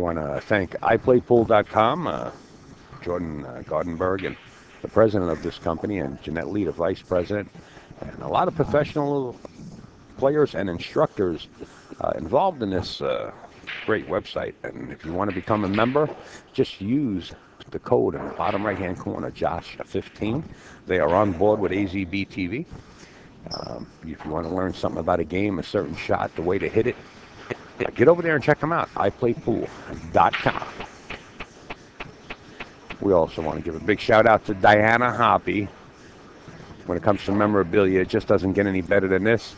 We want to thank iPlayPool.com, Jordan Gardenberg, and the president of this company, and Jeanette Lee, the vice president, and a lot of professional players and instructors involved in this great website. And if you want to become a member, just use the code in the bottom right-hand corner, Josh15. They are on board with AZB TV. If you want to learn something about a game, a certain shot, the way to hit it, get over there and check them out, iPlayPool.com. We also want to give a big shout out to Diana Hoppy. When it comes to memorabilia, it just doesn't get any better than this.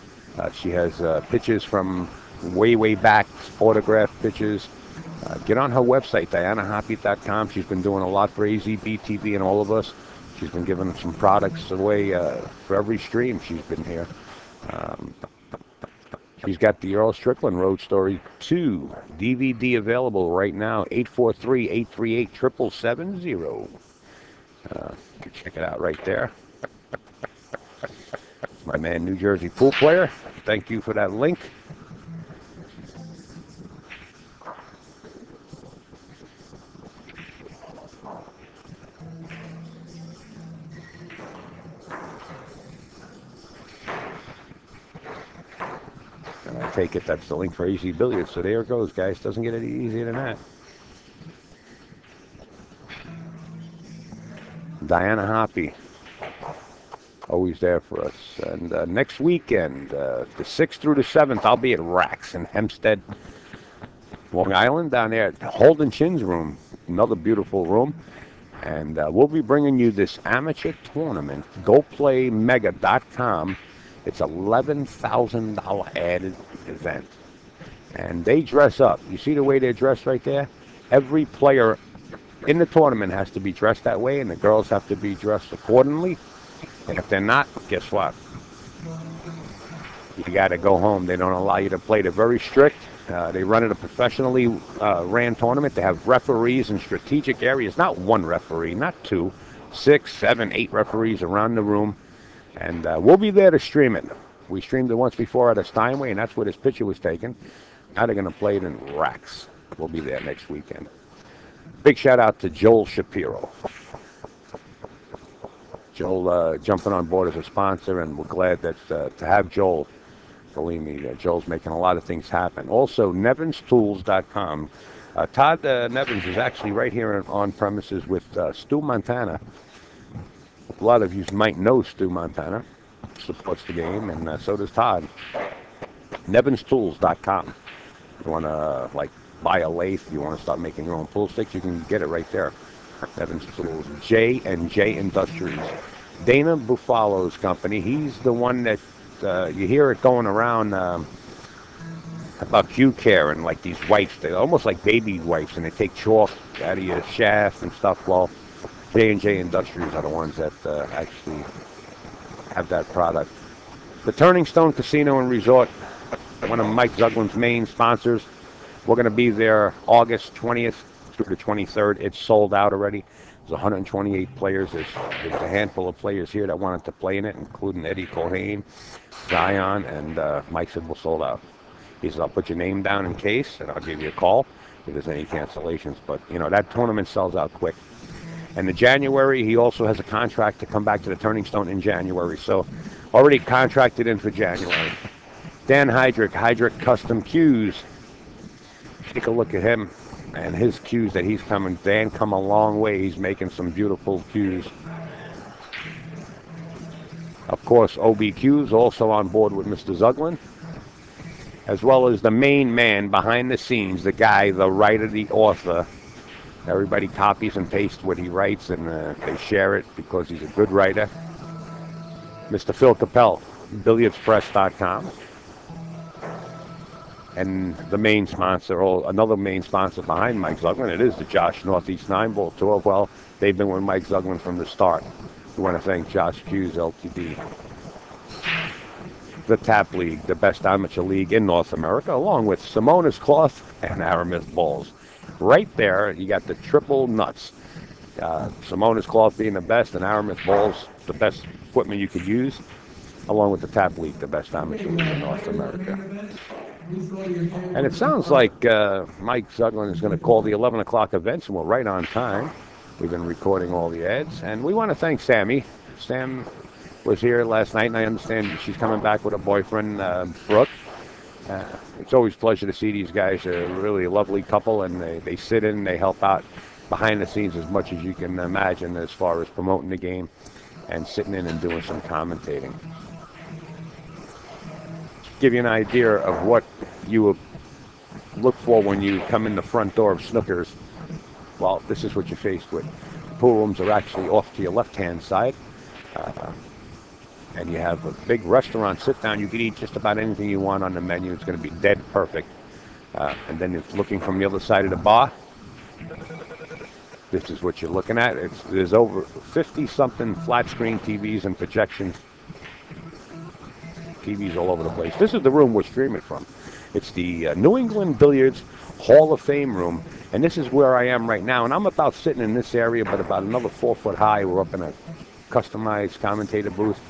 She has pictures from way, way back, autographed pictures. Get on her website, dianahoppy.com. She's been doing a lot for AZB TV and all of us. She's been giving some products away for every stream she's been here. She's got the Earl Strickland Road Story 2 DVD available right now, 843-838-7770. You can check it out right there. My man, New Jersey pool player. Thank you for that link. And I take it that's the link for AZ Billiards. So there it goes, guys. Doesn't get any easier than that. Diana Hoppy. Always there for us. And next weekend, the 6th through the 7th, I'll be at Rax in Hempstead, Long Island, down there at Holden Chin's room. Another beautiful room. And we'll be bringing you this amateur tournament, GoPlayMega.com. It's $11,000 added event. And they dress up. You see the way they're dressed right there? Every player in the tournament has to be dressed that way, and the girls have to be dressed accordingly. And if they're not, guess what? You got to go home. They don't allow you to play. They're very strict. They run it a professionally ran tournament. They have referees in strategic areas. Not one referee, not two, 6, 7, 8 referees around the room. And we'll be there to stream it. We streamed it once before at a Steinway, and that's where this picture was taken. Now they're going to play it in Rax. We'll be there next weekend. Big shout out to Joel Shapiro. Joel jumping on board as a sponsor, and we're glad that to have Joel. Believe me, Joel's making a lot of things happen. Also, nevinstools.com. Todd Nevins is actually right here on premises with Stu Montana. A lot of you might know Stu Montana. Supports the game, and so does Todd. nevinstools.com. You want to buy a lathe, you want to start making your own pool sticks, you can get it right there. Nevins Tools. J&J Industries. Dana Buffalo's company. He's the one that you hear it going around about Q-Care and like these wipes. They're almost like baby wipes, and they take chalk out of your shaft and stuff. Well, J&J Industries are the ones that actually have that product. The Turning Stone Casino and Resort, one of Mike Zuglin's main sponsors. We're going to be there August 20th through the 23rd. It's sold out already. There's 128 players. There's a handful of players here that wanted to play in it, including Eddie Cohane, Zion, and Mike said we're sold out. He said, I'll put your name down in case, and I'll give you a call if there's any cancellations. But, that tournament sells out quick. And in January, he also has a contract to come back to the Turning Stone in January. So already contracted in for January. Dan Hydrick Custom Cues. Take a look at him and his cues that he's coming. Dan come a long way. He's making some beautiful cues. Of course, OBQ's also on board with Mr. Zuglin, as well as the main man behind the scenes, the guy, the writer, the author. Everybody copies and pastes what he writes, and they share it because he's a good writer. Mr. Phil Capel, BilliardsPress.com. And the main sponsor, or another main sponsor behind Mike Zuglin, it is the Josh Northeast 9-Ball Tour. Well, they've been with Mike Zuglin from the start. We want to thank Josh Hughes, LTD. The Tap League, the best amateur league in North America, along with Simonis Cloth and Aramis Balls. Right there, you got the triple nuts. Simonis Cloth being the best, and Aramis Balls, the best equipment you could use, along with the Tap League, the best amateur league in North America. And it sounds like Mike Zuglin is going to call the 11 o'clock events, and we're right on time. We've been recording all the ads, and we want to thank Sammy. Sam was here last night, and I understand she's coming back with her boyfriend, Brooke. It's always a pleasure to see these guys. They're really a lovely couple, and they sit in, they help out behind the scenes as much as you can imagine as far as promoting the game and sitting in and doing some commentating. Give you an idea of what you would look for when you come in the front door of Snookers. Well, this is what you're faced with. The pool rooms are actually off to your left-hand side. And you have a big restaurant sit-down. You can eat just about anything you want on the menu. It's going to be dead perfect. And then it's looking from the other side of the bar. This is what you're looking at. There's over 50-something flat-screen TVs and projections. TVs all over the place. This is the room we're streaming from. It's the New England Billiards Hall of Fame room, and this is where I am right now. And I'm about sitting in this area, but about another 4 foot high. We're up in a customized commentator booth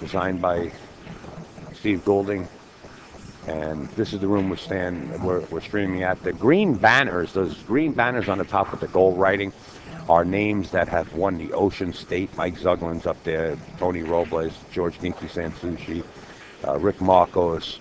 designed by Steve Goulding. And this is the room we're streaming at. The green banners, those green banners on the top with the gold writing, are names that have won the Ocean State. Mike Zuglin's up there, Tony Robles, George Dinky Sansucci, Rick Marcos,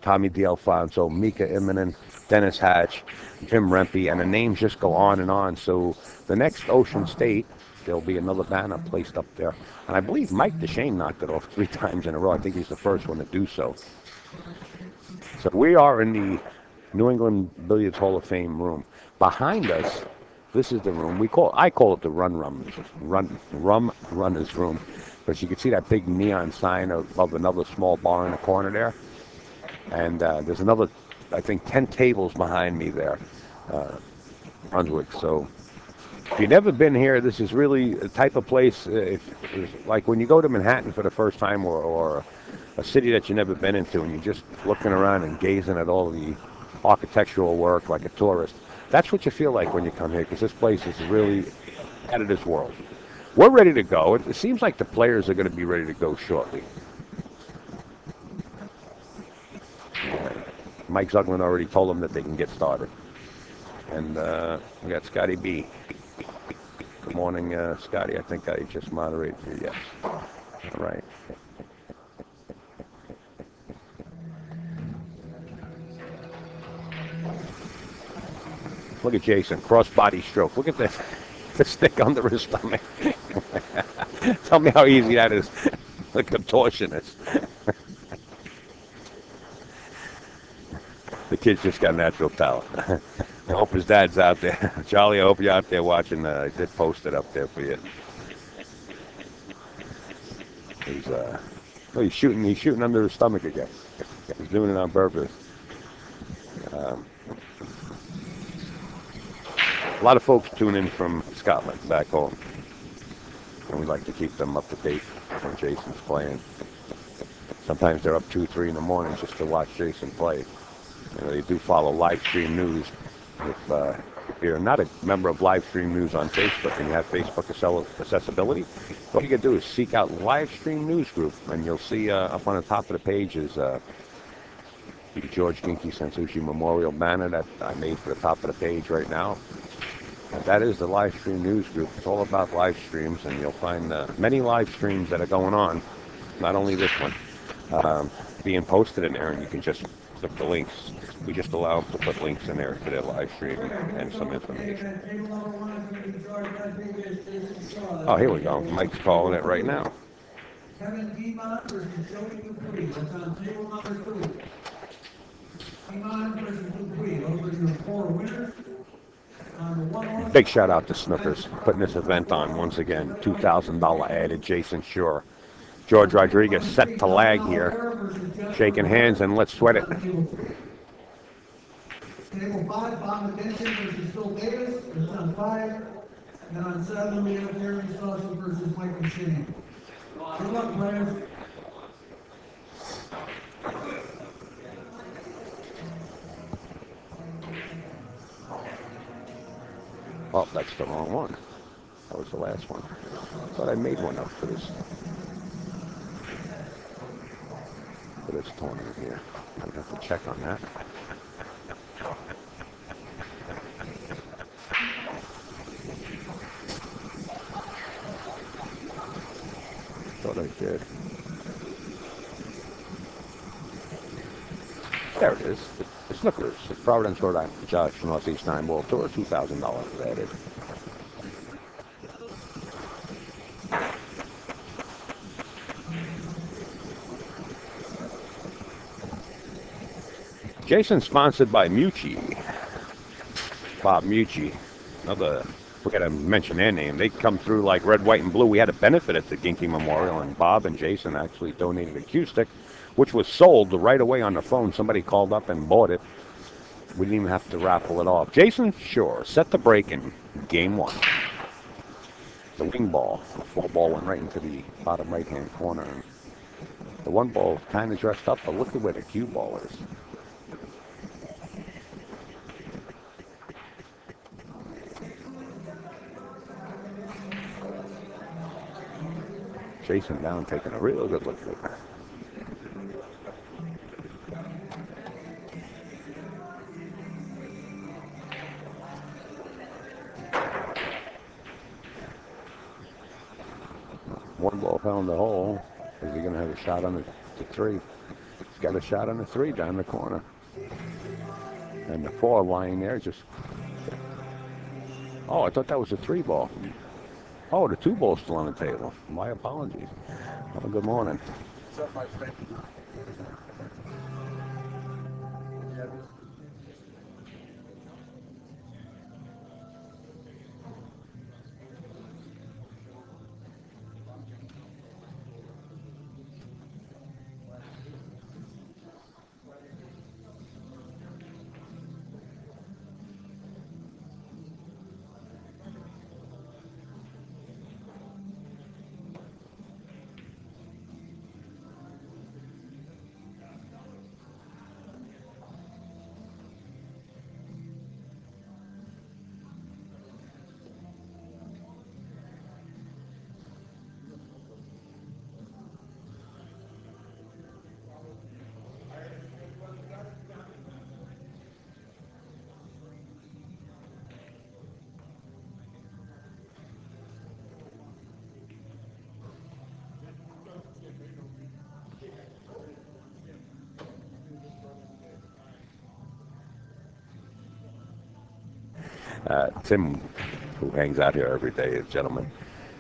Tommy D'Alfonso, Mika Immonen, Dennis Hatch, Jim Rempe, and the names just go on and on. So the next Ocean State, there'll be another banner placed up there. And I believe Mike DeShane knocked it off 3 times in a row. I think he's the first one to do so. So we are in the New England Billiards Hall of Fame room. Behind us, this is the room. I call it the Rum Runners room, because you can see that big neon sign above another small bar in the corner there. And there's another, I think, 10 tables behind me there, Brunswick. So if you've never been here, this is really a type of place. Like when you go to Manhattan for the first time, or a city that you've never been into, and you're just looking around and gazing at all the architectural work like a tourist. That's what you feel like when you come here, because this place is really out of this world. We're ready to go. It seems like the players are going to be ready to go shortly. Mike Zuglin already told them that they can get started. And we got Scotty B. Good morning, Scotty. I think I just moderated you. Yes. All right. Look at Jayson, cross-body stroke. Look at the stick under his stomach. Tell me how easy that is. The contortionist. The kid's just got natural talent. I hope his dad's out there. Charlie, I hope you're out there watching. I did post it up there for you. He's shooting under his stomach again. He's doing it on purpose. A lot of folks tune in from Scotland, back home. And we like to keep them up to date when Jayson's playing. Sometimes they're up 2, 3 in the morning just to watch Jayson play. They do follow live stream news. If you're not a member of live stream news on Facebook and you have Facebook accessibility, what you can do is seek out live stream news group, and you'll see up on the top of the page is the George Dinky Sansucci Memorial banner that I made for the top of the page right now. And that is the live stream news group. It's all about live streams, and you'll find many live streams that are going on, not only this one, being posted in there, and you can just click the links. We just allow them to put links in there to their live stream and some information. Oh, here we go. Mike's calling it right now. Kevin Immonen versus Jody Dupuy. That's on table number 2. Immonen versus Dupuy. Those are your 4 winners. Big shout out to Snookers putting this event on once again. $2,000 added. Jayson Shore. George Rodriguez set to lag here. Shaking hands, and let's sweat it. Table 5, Bob McKenzie versus Phil Davis. It's on 5. And on 7, we have Aaron Saucy versus Mike DeShane. Good luck, players. Oh, that's the wrong one. That was the last one. I thought I made one up for this this tournament here. I have to check on that. Thought I did. There it is. The Snookers. The Providence, Rhode Island. Josh Northeast 9-Ball Tour. $2,000 added. Jayson sponsored by Mucci. Bob Mucci. Another, we got to mention their name. They come through like red, white, and blue. We had a benefit at the Ginky Memorial, and Bob and Jayson actually donated a cue stick, which was sold right away on the phone. Somebody called up and bought it. We didn't even have to raffle it off. Jayson, sure, set the break in game one. The wing ball. The 4-ball went right into the bottom right-hand corner. And the 1 ball kind of dressed up, but look at where the cue ball is. Jayson down, taking a real good look at it. One ball found the hole. Is he going to have a shot on the 3? He's got a shot on the 3 down the corner. And the 4 lying there just... Oh, I thought that was a 3 ball. Oh, the 2 ball's still on the table. My apologies. Well, good morning. What's up, my friend? Tim, who hangs out here every day, a gentleman,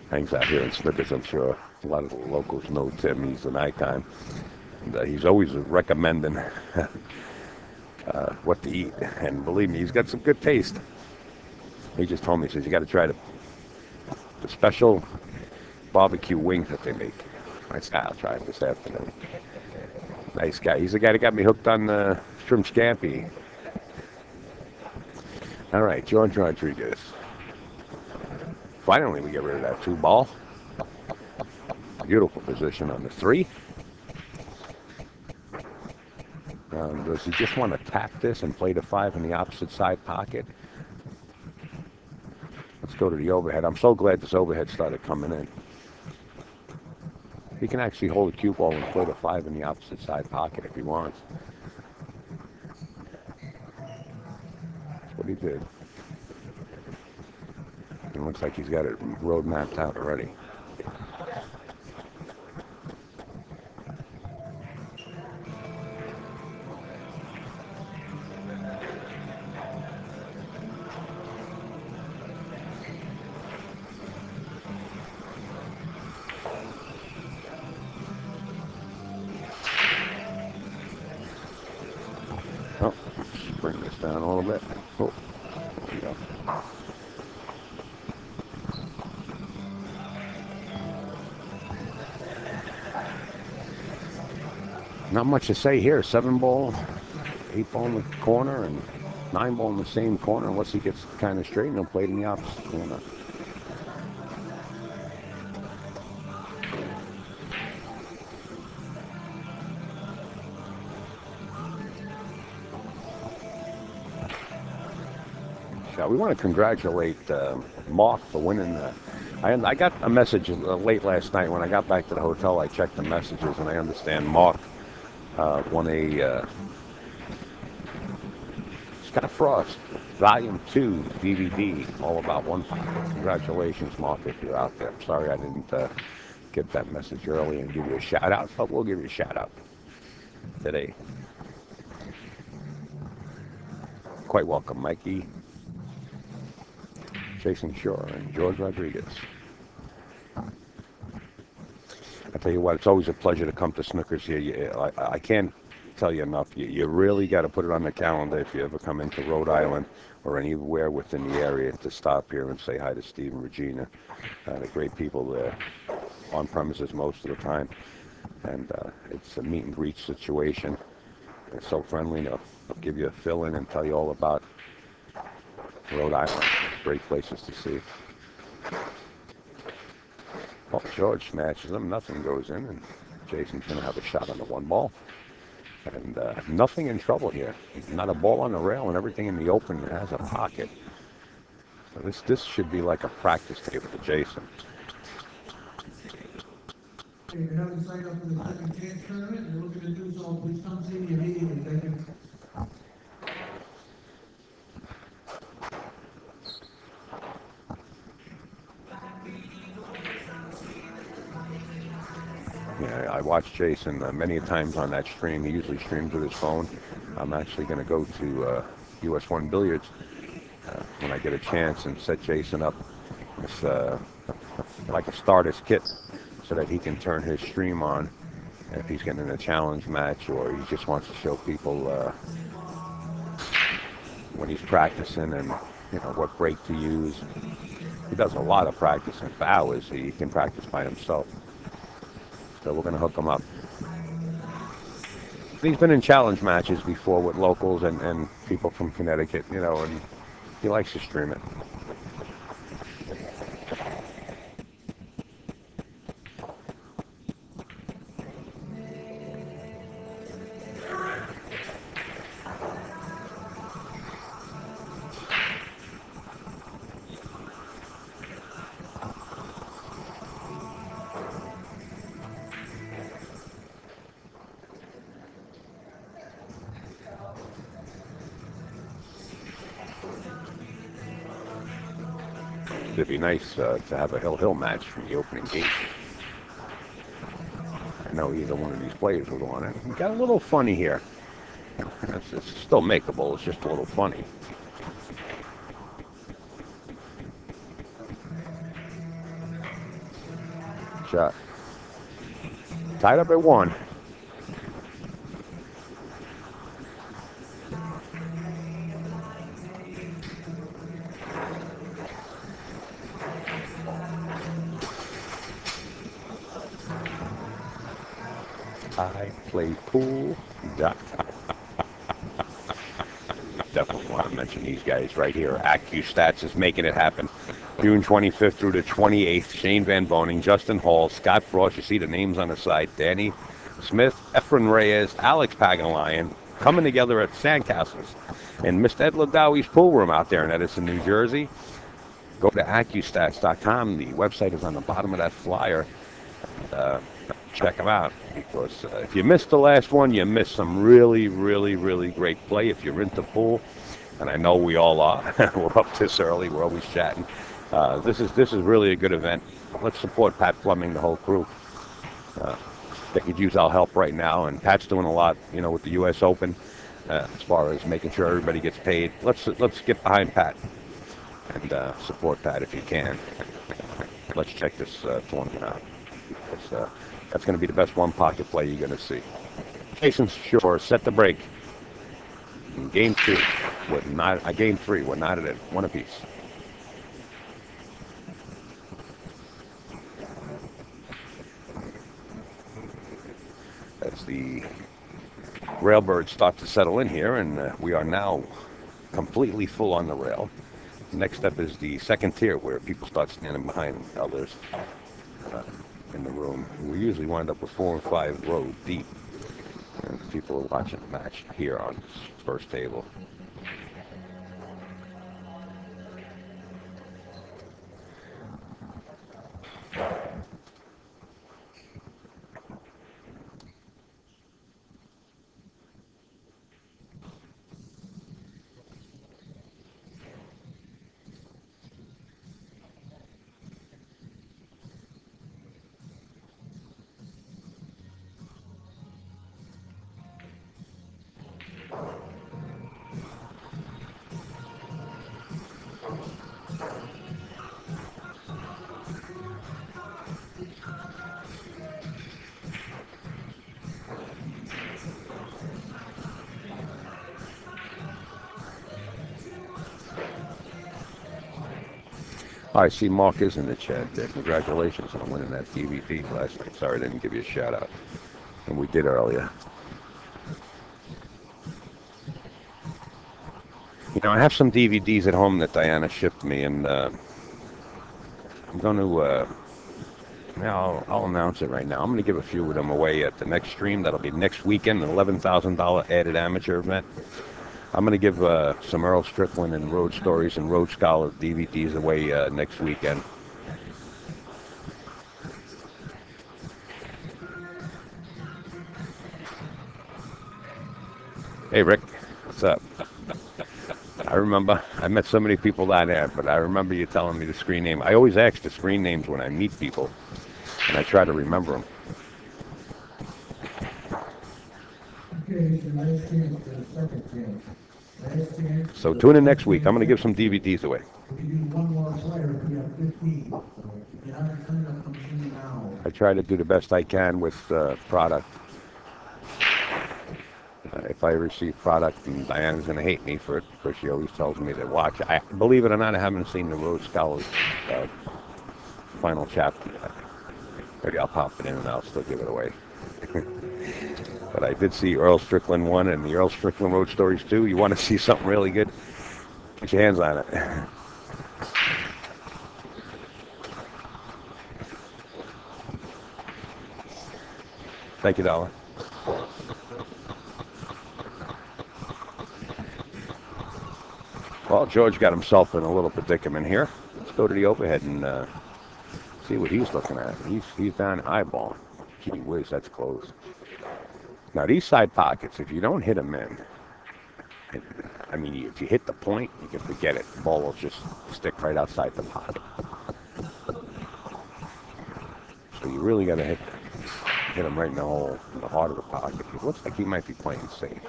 hangs out here in Snookers. I'm sure a lot of the locals know Tim. He's an icon. And, he's always recommending what to eat. And believe me, he's got some good taste. He just told me, he says, you got to try the special barbecue wings that they make. I said, I'll try it this afternoon. Nice guy. He's the guy that got me hooked on shrimp scampi. All right, George Rodriguez. Finally, we get rid of that 2 ball. Beautiful position on the 3. Does he just want to tap this and play the 5 in the opposite side pocket? Let's go to the overhead. I'm so glad this overhead started coming in. He can actually hold a cue ball and play the 5 in the opposite side pocket if he wants. That's what he did. It looks like he's got it road mapped out already. Oh, let's bring this down a little bit. Oh, there we go. Not much to say here. 7 ball, 8 ball in the corner, and 9 ball in the same corner. Unless he gets kind of straight and he'll play it in the opposite corner. We want to congratulate Mark for winning. I got a message late last night when I got back to the hotel. I checked the messages, and I understand Mark Won a Scott Frost Volume 2 DVD, all about one pocket. Congratulations, Mark, if you're out there. I'm sorry I didn't get that message early and give you a shout out, but we'll give you a shout out today. Quite welcome, Mikey, Jayson Shore, and George Rodriguez. I tell you what, it's always a pleasure to come to Snookers here. I can't tell you enough. You really got to put it on the calendar if you ever come into Rhode Island or anywhere within the area to stop here and say hi to Steve and Regina. They're great people there, on premises most of the time. And it's a meet and greet situation. They're so friendly. They'll give you a fill-in and tell you all about Rhode Island. Great places to see. Well, George smashes them. Nothing goes in, and Jayson's going to have a shot on the one ball. And nothing in trouble here. Not a ball on the rail, and everything in the open has a pocket. So this should be like a practice table for Jayson. If you haven't signed up for the second chance tournament and you're looking to do so, please come see me immediately. Thank you. Yeah, I watched Jayson many times on that stream. He usually streams with his phone. I'm actually going to go to US 1 Billiards when I get a chance and set Jayson up with like a starter's kit so that he can turn his stream on if he's getting in a challenge match or he just wants to show people when he's practicing and what break to use. He does a lot of practicing for hours. He can practice by himself. So we're going to hook him up. He's been in challenge matches before with locals and people from Connecticut, and he likes to stream it. It'd be nice to have a hill match from the opening game. I know either one of these players would want it. It got a little funny here. It's still makeable. It's just a little funny. Shot. Tied up at 1. I play pool. Definitely want to mention these guys right here. AccuStats is making it happen. June 25th through the 28th. Shane Van Boning, Justin Hall, Scott Frost. You see the names on the side. Danny Smith, Efren Reyes, Alex Pagalion coming together at Sandcastles in Mr. Ed Ladawi's pool room out there in Edison, New Jersey. Go to AccuStats.com. The website is on the bottom of that flyer. Check them out, because if you missed the last one, you missed some really, really, really great play. If you're into pool, and I know we all are, we're up this early, we're always chatting. This is really a good event. Let's support Pat Fleming, the whole crew. They could use our help right now, and Pat's doing a lot, with the U.S. Open, as far as making sure everybody gets paid. Let's get behind Pat and support Pat if you can. Let's check this tournament out. Because, that's going to be the best one pocket play you're going to see. Jayson Shore set the break. In game 3, game 3, we're knotted at 1 apiece. As the railbirds start to settle in here, and we are now completely full on the rail. Next up is the second tier, where people start standing behind others. In the room. We usually wind up with 4 and 5 rows deep. And people are watching the match here on this first table. I see Mark is in the chat there. Congratulations on winning that DVD last night. Sorry I didn't give you a shout out. And we did earlier. You know, I have some DVDs at home that Diana shipped me, and I'm going to, I'll announce it right now. I'm going to give a few of them away at the next stream. That'll be next weekend, an $11,000 added amateur event. I'm going to give some Earl Strickland and Rhode Stories and Rhode Scholar DVDs away next weekend. Hey, Rick. What's up? I remember, I met so many people down there, but I remember you telling me the screen name. I always ask the screen names when I meet people, and I try to remember them. Okay, so last chance, second chance. Last chance. So tune in next week. I'm going to give some DVDs away. If you need one more player, we have 15. So if you're not coming up, come see me now. I try to do the best I can with product. If I receive product, and Diana's going to hate me for it because she always tells me to watch. I believe it or not, I haven't seen the Rhode Scholars final chapter yet. Maybe I'll pop it in and I'll still give it away. But I did see Earl Strickland 1 and the Earl Strickland Rhode Stories 2. You want to see something really good? Get your hands on it. Thank you, Dollar. Well, George got himself in a little predicament here. Let's go to the overhead and see what he's looking at. He's down eyeballing. Gee whiz, that's close. Now, these side pockets, if you don't hit them in, I mean, if you hit the point, you can forget it. The ball will just stick right outside the pocket. So you really got to hit them right in the hole, in the heart of the pocket. It looks like he might be playing safe.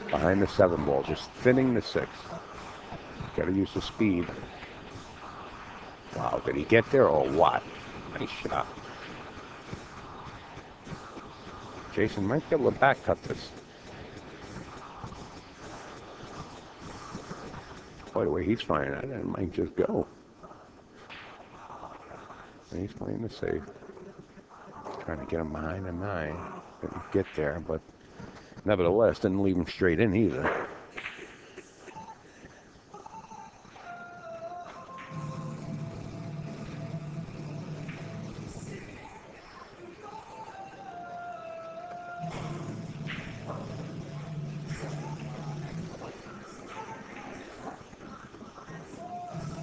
Behind the 7 ball, just thinning the 6. Got to use the speed. Wow, did he get there or what? Nice shot. Jayson might be able to back cut this. Boy, the way he's firing at it, it might just go. And he's playing the safe. Trying to get him behind the 9. Didn't get there, but nevertheless, didn't leave him straight in either.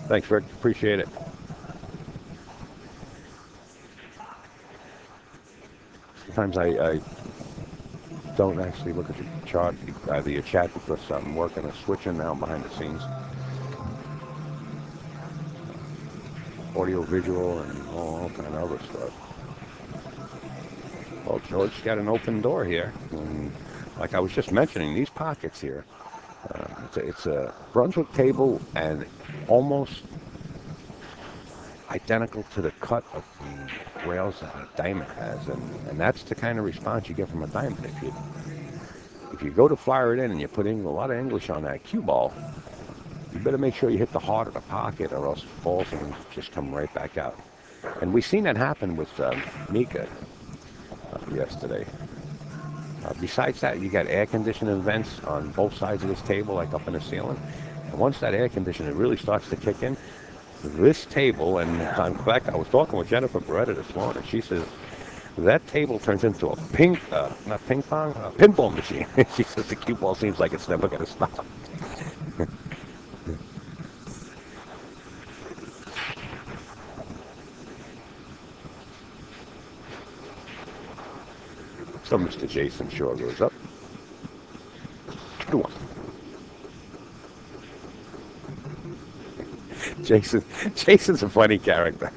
Thanks, Rick. Appreciate it. Sometimes I don't actually look at the chart, the chat, because I'm working a switching now behind the scenes. Audio, visual, and all kind of other stuff. Well, George got an open door here. And like I was just mentioning, these pockets here, it's a Brunswick table and almost identical to the cut of the rails that a diamond has, and that's the kind of response you get from a diamond. If you go to flyer it in and you put in a lot of English on that cue ball, you better make sure you hit the heart of the pocket, or else it falls and just come right back out. And we've seen that happen with Mika yesterday. Besides that, you got air conditioning vents on both sides of this table, like up in the ceiling. And once that air conditioner really starts to kick in, this table, and in fact, I was talking with Jennifer Beretta this morning. She says that table turns into a pinball machine. She says the cue ball seems like it's never going to stop. So Mr. Jayson Shaw goes up. 2-1. Jason's a funny character.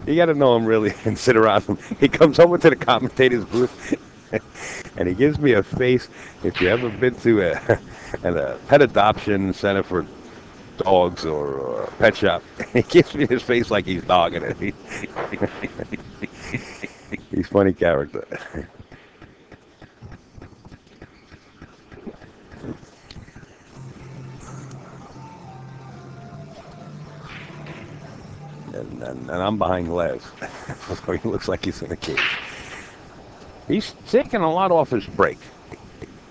You got to know him really and sit around him. He comes over to the commentator's booth and he gives me a face. If you ever been to a pet adoption center for dogs or a pet shop, he gives me his face like he's dogging it. He's a funny character. and I'm behind Les. So he looks like he's in a cage. He's taking a lot off his break.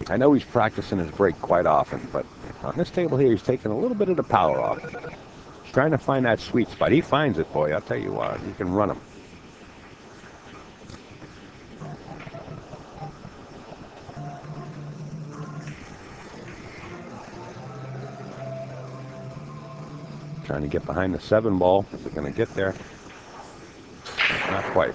I know he's practicing his break quite often, but on this table here, he's taking a little bit of the power off. He's trying to find that sweet spot. He finds it, boy. I'll tell you what, you can run him. Trying to get behind the 7 ball. Is it going to get there? Not quite.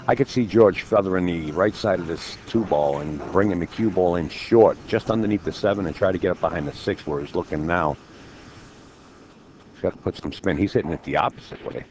I could see George feathering the right side of this 2 ball and bringing the cue ball in short, just underneath the 7, and try to get up behind the 6 where he's looking now. He's got to put some spin. He's hitting it the opposite way.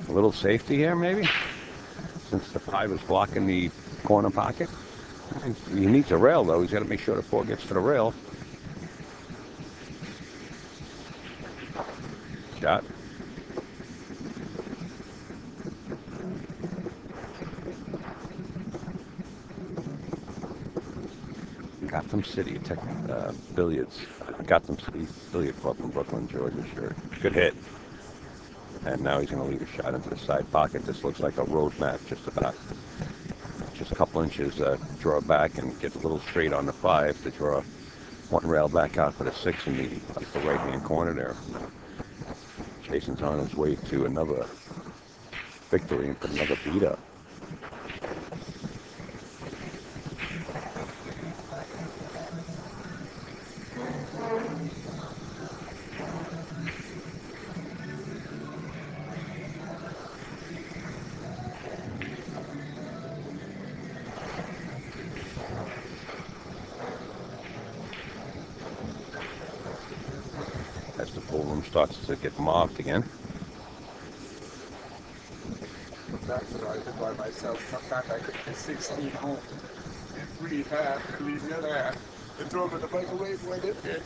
A little safety here, maybe, since the 5 is blocking the corner pocket. He needs a rail, though. He's got to make sure the 4 gets to the rail. Shot. Gotham City Billiards. Gotham City Billiard Club in Brooklyn, Georgia. Sure. Good hit. And now he's going to leave a shot into the side pocket. This looks like a road map, just about. Just a couple inches draw back and get a little straight on the 5 to draw 1 rail back out for the 6 in the right-hand corner there. Jayson's on his way to another victory and put another beat up. As the pool room starts to get mobbed again. That's what I did by myself. Sometimes I could get 16 home and breathe half and leave the other half and throw them in the microwave when it did.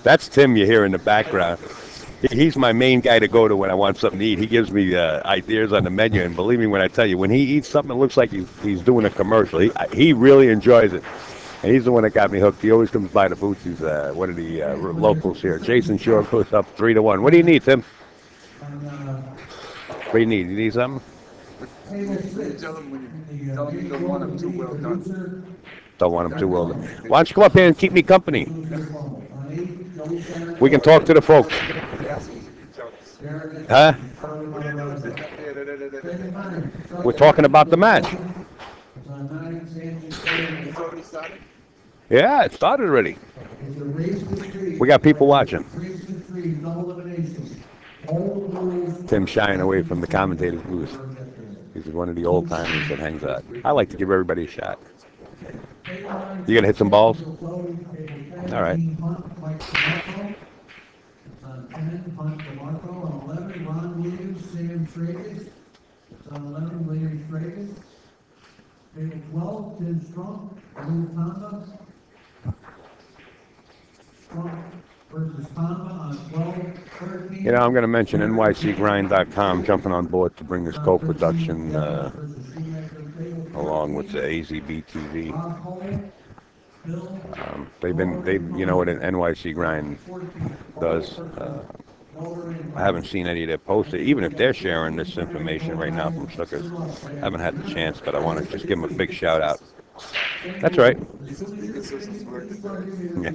That's Tim you hear in the background. He's my main guy to go to when I want something to eat. He gives me ideas on the menu, and believe me when I tell you, when he eats something, it looks like he's doing a commercial. He really enjoys it. And he's the one that got me hooked. He always comes by the booth. He's one of the locals here. Jayson Shore goes up 3-1. What do you need, Tim? What do you need? You need something? Tell them when you tell them you don't want them too well done. Don't want them too well done. Why don't you come up here and keep me company? We can talk to the folks. Huh? We're talking about the match. Yeah, it started already. We got people watching. Tim shying away from the commentator's booth. He's one of the old timers that hangs out. I like to give everybody a shot. You gonna hit some balls? All right. Table 12, Tim Strong, Lou Tamba. Strong versus Tamba on 12-13. You know, I'm going to mention nycgrind.com jumping on board to bring this co-production along with the AZB TV. You know what an NYC Grind does. I haven't seen any of their posted, even if they're sharing this information right now from Snookers. I haven't had the chance, but I want to just give them a big shout out. That's right. Yeah.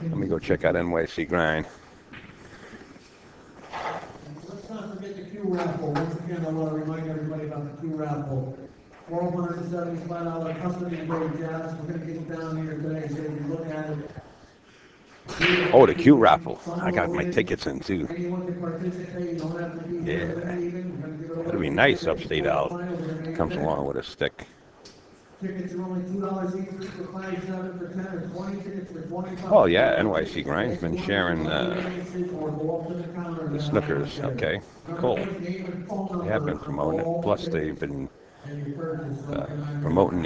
Let me go check out NYC Grind. Let's not forget the Q raffle. Once again, I want to remind everybody about the Q raffle. $1,275 custom engraved jazz. We're going to get it down here today, so if you look at it. Oh, the Q raffle. I got my tickets in too. Yeah. That'd be nice upstate out. Comes along with a stick. Tickets are only $2 each for 5, 7 for 10, or 20 tickets for 25. Oh yeah, NYC Grind's been sharing the Snookers. Okay, cool. They have been promoting it. Plus they've been promoting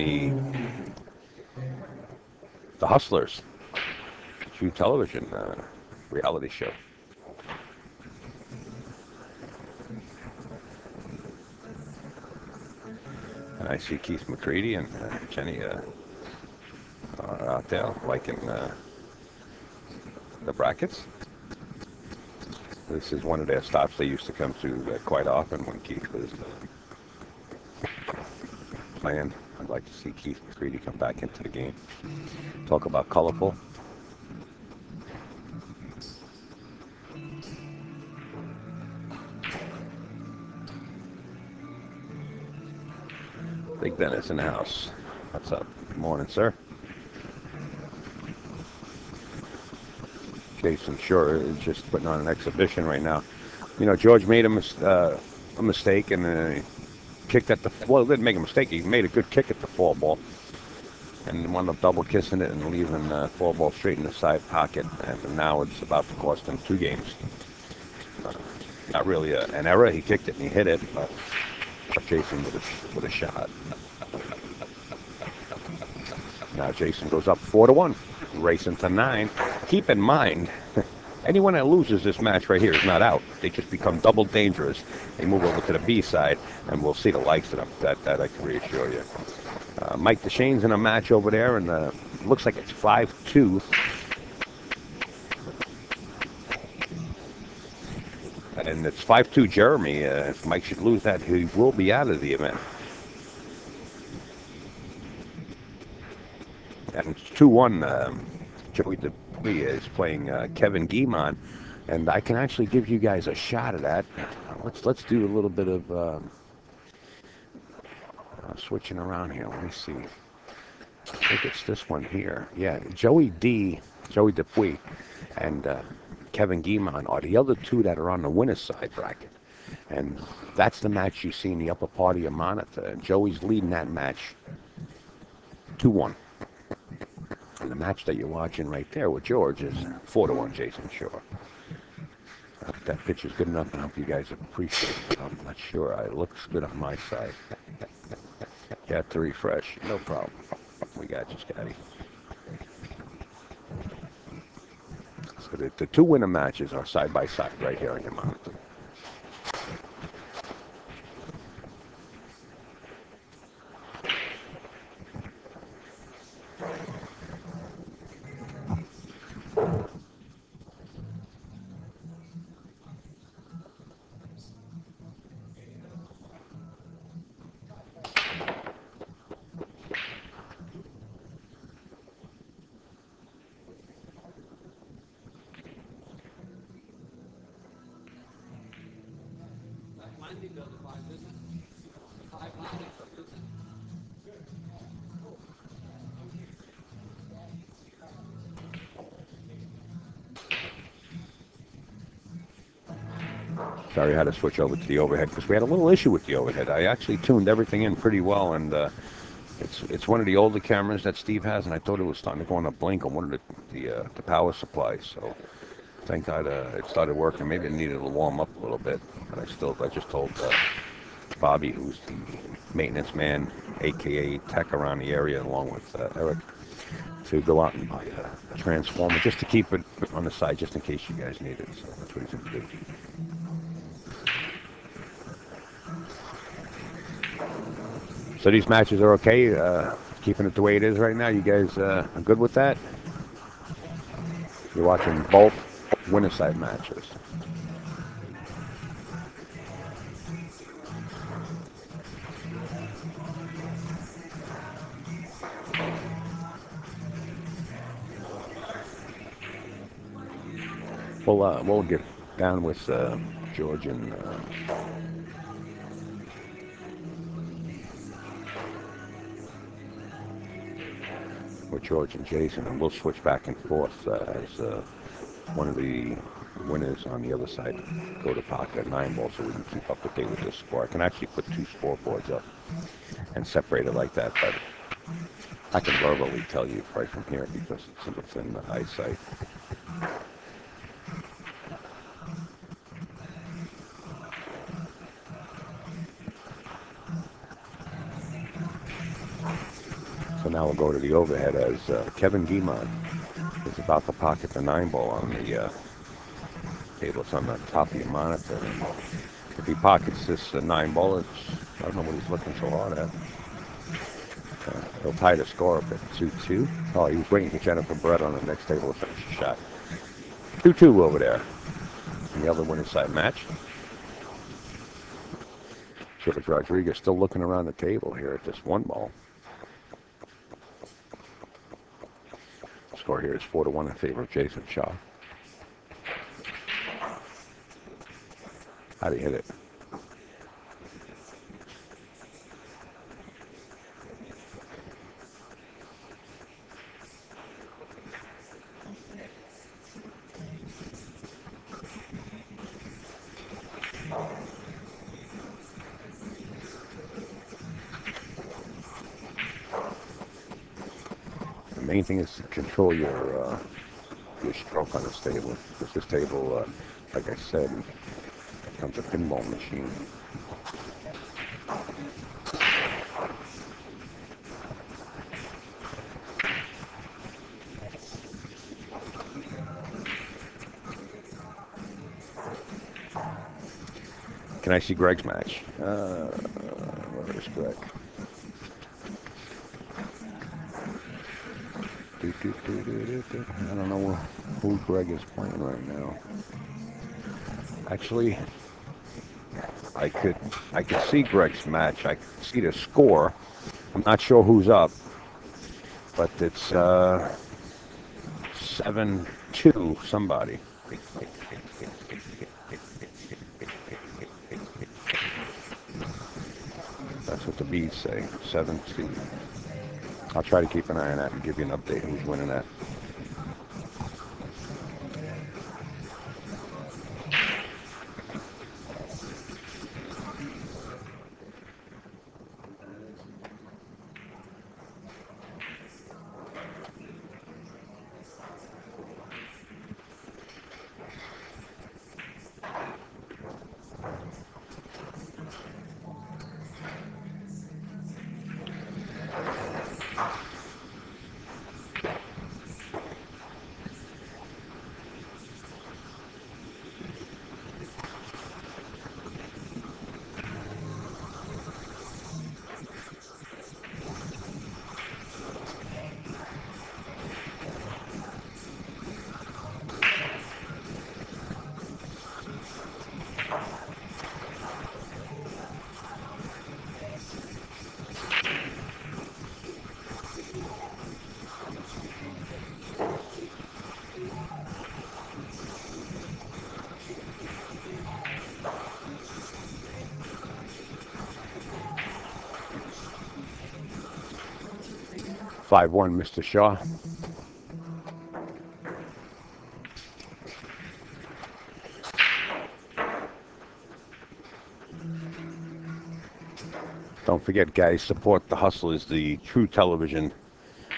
the Hustlers, True Television reality show. And I see Keith McCready and Jenny are out there liking the brackets. This is one of their stops they used to come to quite often when Keith was playing. I'd like to see Keith McCready come back into the game. Talk about colorful. Big Dennis in the house. What's up? Good morning, sir. Jayson sure is just putting on an exhibition right now. You know, George made a mistake and kicked at the, well, didn't make a mistake. He made a good kick at the 4-ball and wound up double kissing it and leaving 4-ball straight in the side pocket. And now it's about to cost him 2 games. Not really an error. He kicked it and he hit it, but Jayson with a shot. Now Jayson goes up 4-1, racing to 9. Keep in mind, anyone that loses this match right here is not out. They just become double dangerous. They move over to the B side, and we'll see the likes of them. That I can reassure you. Mike DeShane's in a match over there, and looks like it's 5-2. And it's 5-2 Jeremy. If Mike should lose that, he will be out of the event. And it's 2-1. Joey Dupuy is playing Kevin Guimond, and I can actually give you guys a shot at that. Let's do a little bit of switching around here. Let me see. I think it's this one here. Yeah, Joey Dupuy, and Kevin Guimond are the other 2 that are on the winner's side bracket. And that's the match you see in the upper part of your monitor. And Joey's leading that match 2-1. And the match that you're watching right there with George is 4-1 Jayson Shore. I hope that picture's good enough. I hope you guys appreciate it. I'm not sure. It looks good on my side. You have to refresh. No problem. We got you, Scotty. So the 2 winner matches are side by side right here on your monitor. Sorry, I had to switch over to the overhead because we had a little issue with the overhead. I actually tuned everything in pretty well, and it's one of the older cameras that Steve has, and I thought it was starting to go on a blink on one of the power supplies. So thank God it started working. Maybe it needed to warm up a little bit, but I just told Bobby, who's the maintenance man, aka tech around the area, along with Eric, to go out and buy a transformer just to keep it on the side, just in case you guys need it. So that's what he's going to do. So these matches are okay, keeping it the way it is right now. You guys are good with that? You're watching both winner side matches. We'll get down with George and with George and Jayson, and we'll switch back and forth as one of the winners on the other side go to pocket at 9 ball, so we can keep up to date with this score. I can actually put 2 scoreboards up and separate it like that, but I can verbally tell you right from here because it's within the eyesight. So now we'll go to the overhead as Kevin Guimont is about to pocket the 9 ball on the table. It's on the top of your monitor. And if he pockets this 9 ball, I don't know what he's looking so hard at. He'll tie the score up at 2-2. Oh, he was waiting for Jennifer Brett on the next table to finish the shot. 2-2 over there. And the other winner's side match. George Rodriguez still looking around the table here at this 1 ball. Score here is 4-1 in favor of Jayson Shaw. How do you hit it? The main thing is to control your stroke on this table. Because this table, like I said, becomes a pinball machine. Can I see Greg's match? Where is Greg? I don't know who Greg is playing right now. Actually, I could see Greg's match. I could see the score. I'm not sure who's up, but it's 7-2 somebody. That's what the bees say. 7-2. I'll try to keep an eye on that and give you an update who's winning that. Five one, Mr. Shaw. Don't forget, guys, support The Hustle is the true television,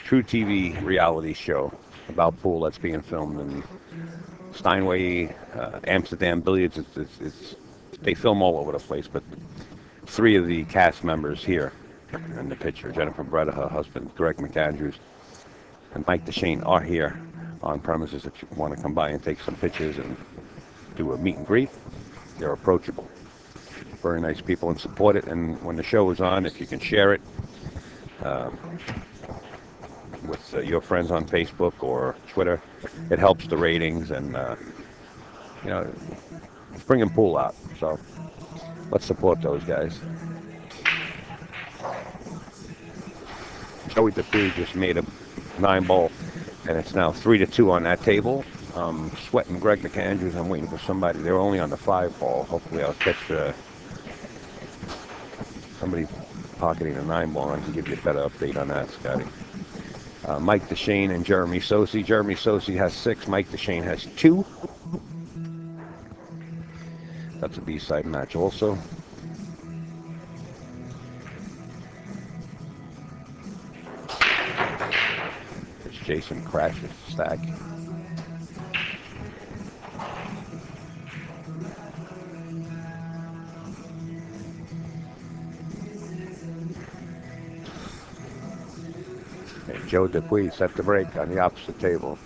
true TV reality show about pool that's being filmed in Steinway, Amsterdam, Billiards. They film all over the place, but 3 of the cast members here in the picture, Jennifer Brett, her husband, Greg McAndrews, and Mike DeShane are here on premises. If you want to come by and take some pictures and do a meet and greet, they're approachable. Very nice people, and support it. And when the show is on, if you can share it with your friends on Facebook or Twitter, it helps the ratings, and you know, spring and pool out. So let's support those guys. Joey Dupuy just made a 9-ball, and it's now 3-2 on that table. Sweat and Greg McAndrews, I'm waiting for somebody. They're only on the 5-ball. Hopefully I'll catch somebody pocketing a 9-ball and I can give you a better update on that, Scotty. Mike DeShane and Jeremy Sosi. Jeremy Sosi has 6. Mike DeShane has 2. That's a B-side match also. As Jayson crashes the stack. And Joe Dupuy set the break on the opposite table.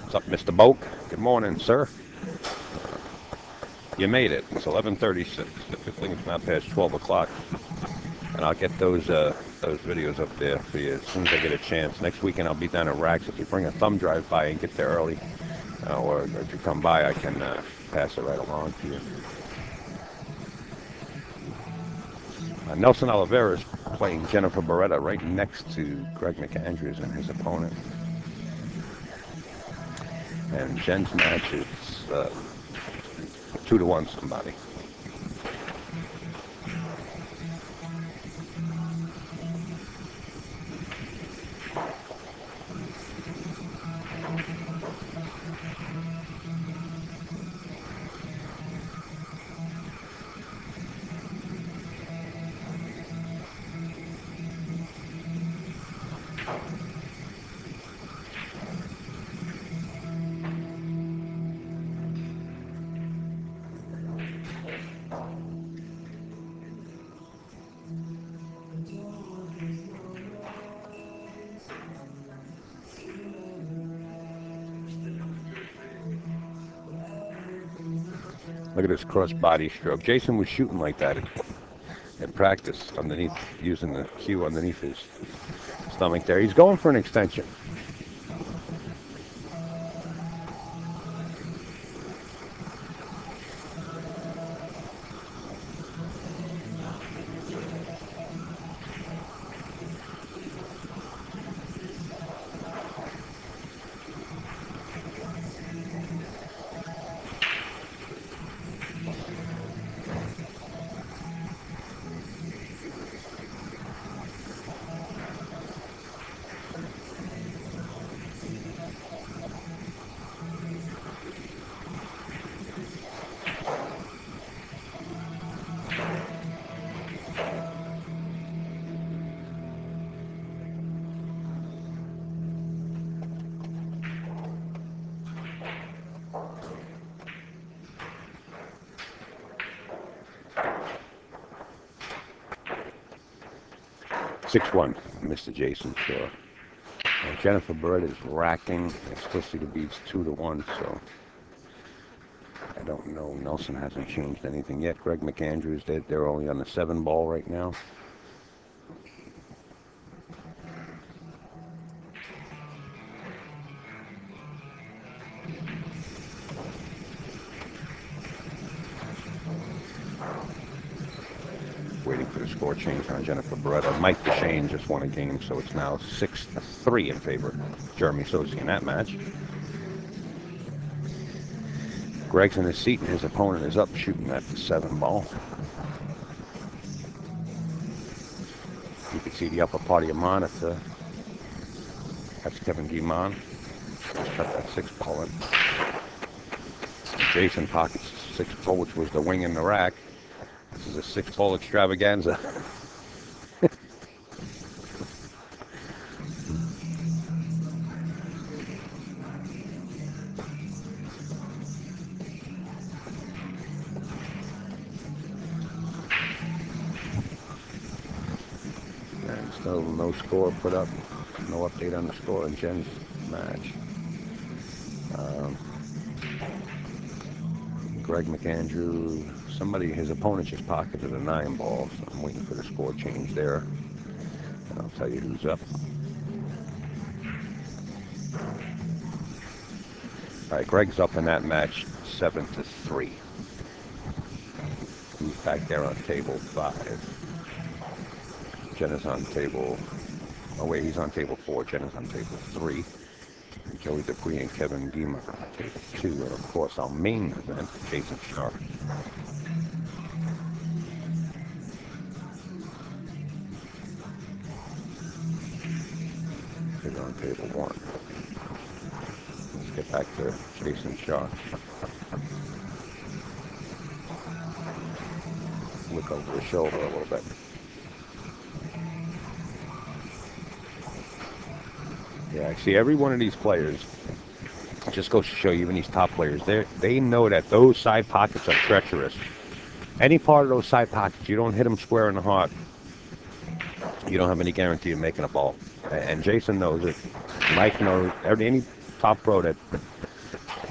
What's up, Mr. Boak? Good morning, sir. You made it. It's 11:36. The thing's not past 12 o'clock. And I'll get those videos up there for you as soon as I get a chance. Next weekend I'll be down at Rax. If you bring a thumb drive by and get there early, or if you come by, I can pass it right along to you. Nelson Oliveira is playing Jennifer Beretta right next to Greg McAndrews and his opponent. And Jen's match is 2-1 somebody. Look at this cross-body stroke. Jayson was shooting like that in practice, underneath, using the cue underneath his stomach there. He's going for an extension. (6-1), Mr. Jayson Shaw. Jennifer Beretta is racking. It's supposed to be 2-1, so I don't know. Nelson hasn't changed anything yet. Greg McAndrews, they're only on the 7-ball right now. Waiting for the score change on Jennifer Beretta. Mike DeShane just won a game, so it's now 6-3 in favor of Jeremy Sosi in that match. Greg's in his seat, and his opponent is up shooting at the 7-ball. You can see the upper part of your monitor. That's Kevin Guimond. Just cut that 6-ball in. Jayson pockets 6-ball, which was the wing in the rack. This is a 6-ball extravaganza. No score put up. No update on the score in Jen's match. Greg McAndrew, his opponent just pocketed a 9-ball, so I'm waiting for the score change there. And I'll tell you who's up. All right, Greg's up in that match 7-3. He's back there on table 5. Jen is on table, oh wait, he's on table 4. Jen is on table 3. Joey Dupuis and Kevin Guimard on table 2. And of course, our main event, Jayson Sharp. Is on table 1. Let's get back to Jayson Sharp. Look over his shoulder a little bit. Yeah, see, every one of these players, just goes to show you, even these top players, they know that those side pockets are treacherous. Any part of those side pockets, you don't hit them square in the heart, you don't have any guarantee of making a ball. And Jayson knows it. Mike knows. Any top pro that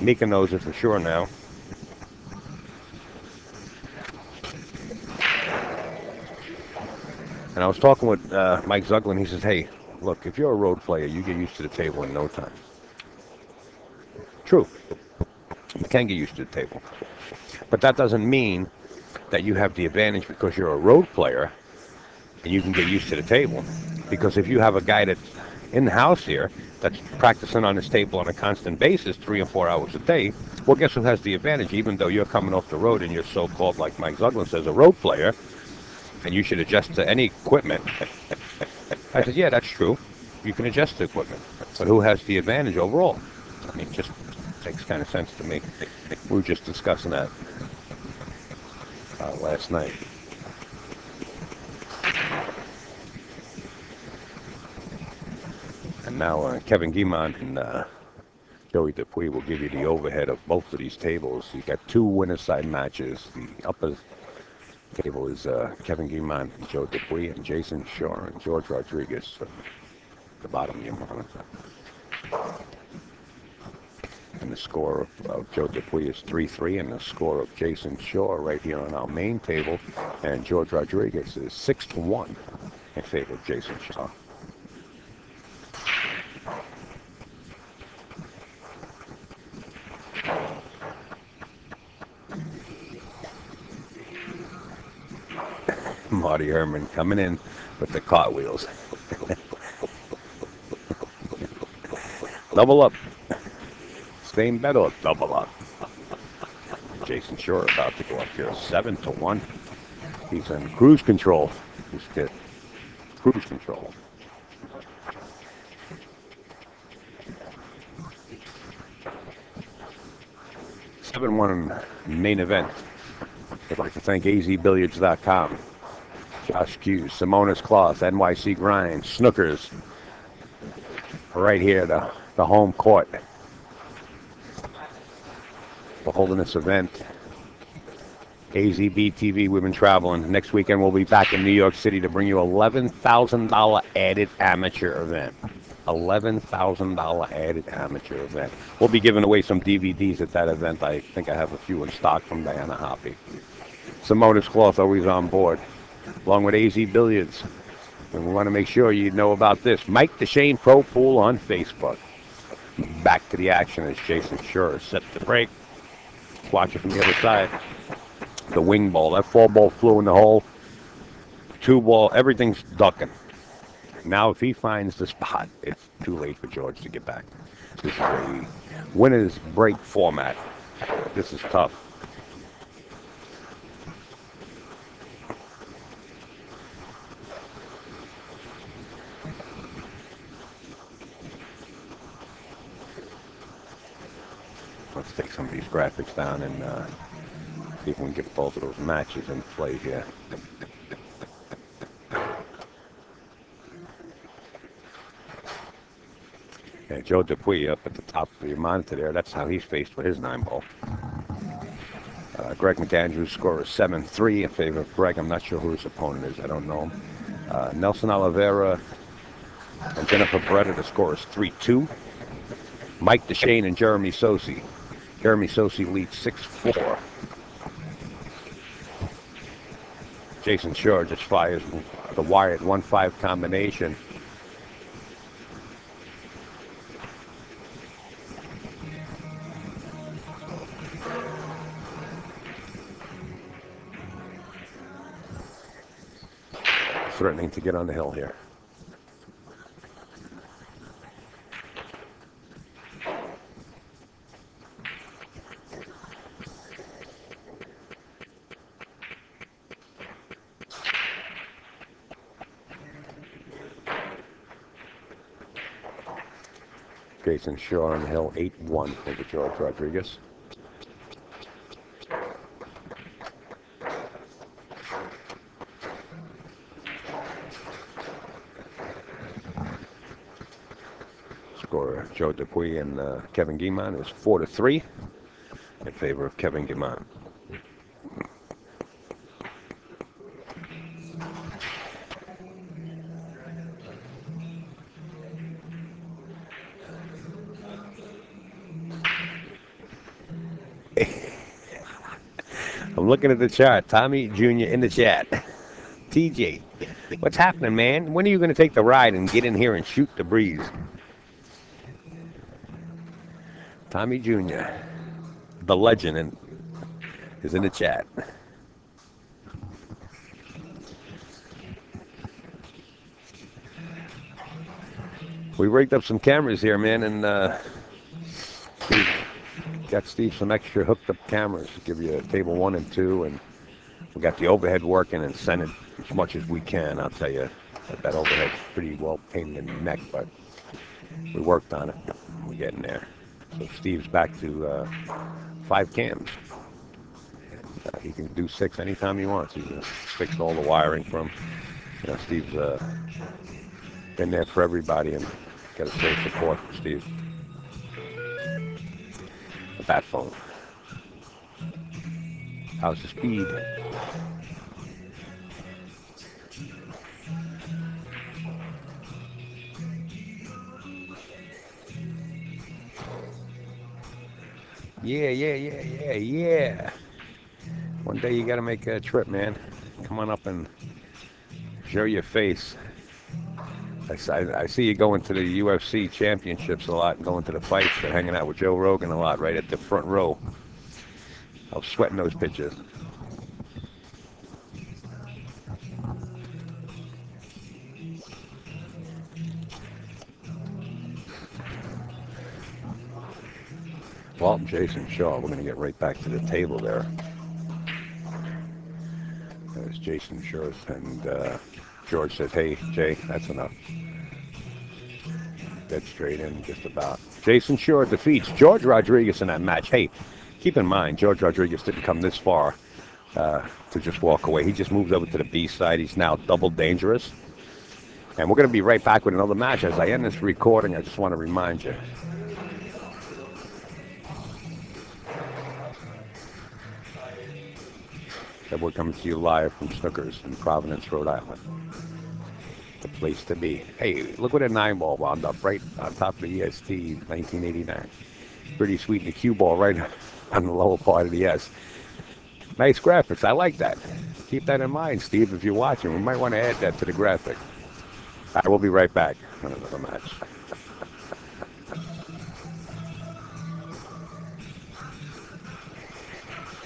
Mika knows it for sure now. And I was talking with Mike Zuglin. He says, hey, look, if you're a road player, you get used to the table in no time. True. You can get used to the table. But that doesn't mean that you have the advantage because you're a road player and you can get used to the table. Because if you have a guy that's in the house here that's practicing on his table on a constant basis 3 or 4 hours a day, well, guess who has the advantage? Even though you're coming off the road and you're so-called, like Mike Zuglin says, a road player, and you should adjust to any equipment. I said, yeah, that's true. You can adjust to equipment. But who has the advantage overall? I mean, it just makes kind of sense to me. We were just discussing that last night. And now Kevin Guimard and Joey Dupuis will give you the overhead of both of these tables. You got 2 winner's side matches. The upper table is Kevin Guimard and Joe Dupuis and Jayson Shaw and George Rodriguez. The bottom, Immonen. And the score of Joe Dupuis is 3-3, and the score of Jayson Shaw right here on our main table, and George Rodriguez is 6-1 in favor of Jayson Shaw. Marty Herman coming in with the cartwheels. Double up. Same bet or double up. Jayson Shaw about to go up here 7-1. He's in cruise control. This kid. Cruise control. (7-1) main event. I'd like to thank azbilliards.com. Josh Q, Simona's Cloth, NYC Grind, Snookers. Right here, the home court. We're holding this event. AZB TV, we've been traveling. Next weekend we'll be back in New York City to bring you $11,000 added amateur event. $11,000 added amateur event. We'll be giving away some DVDs at that event. I think I have a few in stock from Diana Hoppy. Simona's Cloth always on board, along with AZ Billiards. And we want to make sure you know about this. Mike DeShane Pro Pool on Facebook. Back to the action as Jayson Shaw is set to break. Watch it from the other side. The wing ball, that 4-ball flew in the hole. 2-ball, everything's ducking. Now if he finds the spot, it's too late for George to get back. This is a winner's break format. This is tough. Let's take some of these graphics down and see if we can get both of those matches in play here. Yeah, Joe Dupuis up at the top of your monitor there. That's how he's faced with his 9-ball. Greg McAndrew's score is 7-3 in favor of Greg. I'm not sure who his opponent is. I don't know him. Nelson Oliveira and Jennifer Beretta. The score is 3-2. Mike DeShane and Jeremy Sosi. Jeremy Sosi leads 6-4. Jayson Shore just fires the wire at 1-5 combination. Threatening to get on the hill here. Jayson Shore on the hill, 8-1 over George Rodriguez. Score Joe Dupuy and Kevin Guimond is 4-3 in favor of Kevin Guimond. I'm looking at the chart. Tommy Jr. in the chat. TJ, what's happening, man? When are you going to take the ride and get in here and shoot the breeze? Tommy Jr., the legend, is in the chat. We rigged up some cameras here, man, and got Steve some extra hooked up cameras to give you table 1 and 2, and we got the overhead working and sent it as much as we can. I'll tell you that overhead's pretty well painted in the neck, but we worked on it. We're getting there. So Steve's back to 5 cams. He can do 6 anytime he wants. He's fixed all the wiring from. Steve's been there for everybody, and got a great support from Steve. The bat phone. How's the speed? Yeah. One day you got to make a trip, man. Come on up and show your face. I see you going to the UFC championships a lot and going to the fights and hanging out with Joe Rogan a lot right at the front row. I was sweating those pictures. Well, Jayson Shore, we're going to get right back to the table there. There's Jayson Shore, and George says, hey, Jay, that's enough. Dead straight in, just about. Jayson Shore defeats George Rodriguez in that match. Hey, keep in mind, George Rodriguez didn't come this far to just walk away. He just moved over to the B side. He's now double dangerous. And we're going to be right back with another match. As I end this recording, I just want to remind you. That we're coming to you live from Snookers in Providence, Rhode Island. The place to be. Hey, look what a 9-ball wound up right on top of the EST 1989. Pretty sweet. The cue ball right on the lower part of the S. Nice graphics. I like that. Keep that in mind, Steve, if you're watching. We might want to add that to the graphic. All right, we'll be right back on another match.